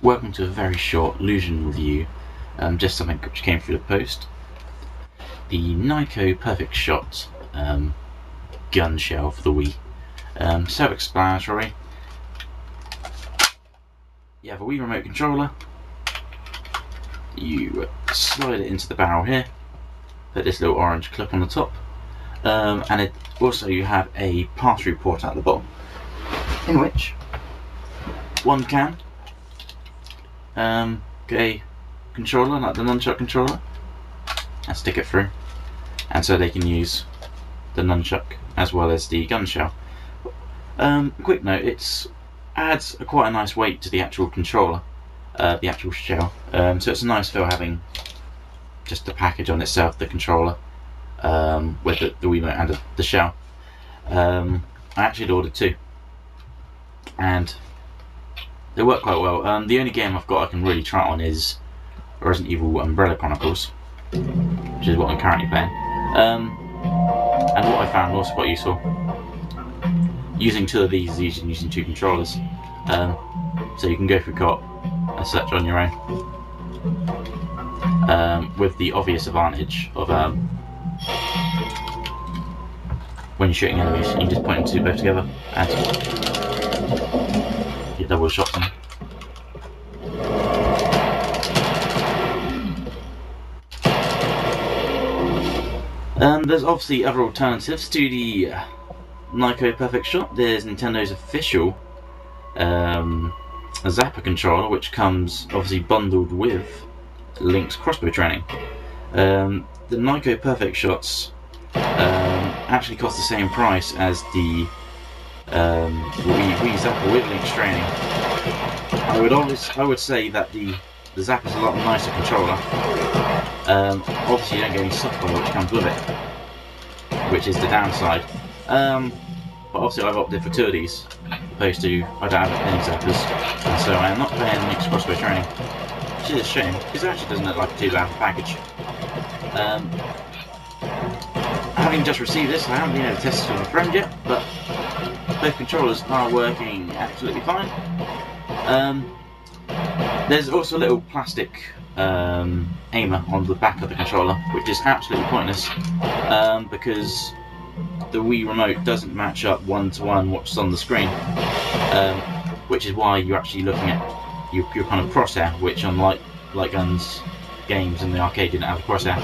Welcome to a very short Leuvsion review, just something which came through the post. The Nyko Perfect Shot gun shell for the Wii. Self-explanatory. You have a Wii remote controller, you slide it into the barrel here, put this little orange clip on the top, and also you have a pass-through port at the bottom, in which one can get a controller like the nunchuck controller and stick it through, and so they can use the nunchuck as well as the gun shell. Quick note, it adds quite a nice weight to the actual controller, the actual shell, so it's a nice feel having just the package on itself, the controller, with the Wiimote and the shell. I actually ordered two, and they work quite well. The only game I've got I can really try it on is Resident Evil Umbrella Chronicles, which is what I'm currently playing. And what I found also quite useful, using two of these is easier than using two controllers. So you can go through co-op and such on your own, with the obvious advantage of when you're shooting enemies, you can just point them both together and get double shots them. There's obviously other alternatives to the Nyko Perfect Shot. There's Nintendo's official Zapper controller, which comes obviously bundled with Link's crossbow training. The Nyko Perfect Shots actually cost the same price as the Wii Zapper with Link's training. I would say that the Zapper's a lot nicer controller. Obviously you don't get any software which comes with it, which is the downside. But obviously I've opted for two of these, opposed to I don't have any Zappers, and so I am not playing Link's crossbow training, which is a shame, because it actually doesn't look like a too bad package. Having just received this, I haven't been able to test it with a friend yet, but both controllers are working absolutely fine. There's also a little plastic aimer on the back of the controller, which is absolutely pointless, because the Wii remote doesn't match up one-to-one what's on the screen, which is why you're actually looking at your kind of crosshair, which unlike Guns games in the arcade didn't have a crosshair.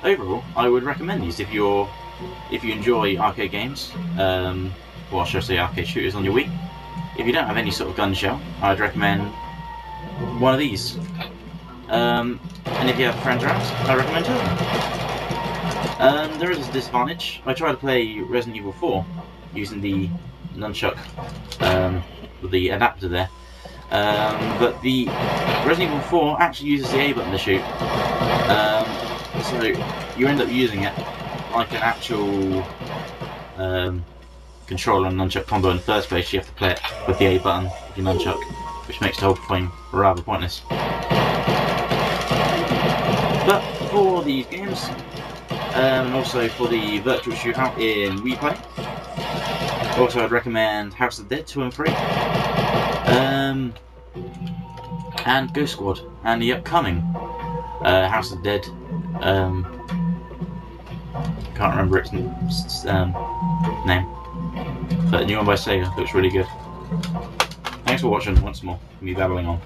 Overall, I would recommend these if you enjoy arcade games, or should I say arcade shooters on your Wii. If you don't have any sort of gun shell, I'd recommend one of these. And if you have friends around, I recommend two of them. There is a disadvantage. I tried to play Resident Evil 4 using the nunchuck, with the adapter there, but the Resident Evil 4 actually uses the A button to shoot, so you end up using it like an actual controller and nunchuck combo in the first place. You have to play it with the A button with your nunchuck, which makes the whole thing rather pointless. But for these games, and also for the virtual shootout in Wii Play, also I'd recommend House of the Dead 2 and 3, and Ghost Squad, and the upcoming House of the Dead, can't remember its name, but the new one by Sega looks really good. Thanks for watching once more, me babbling on.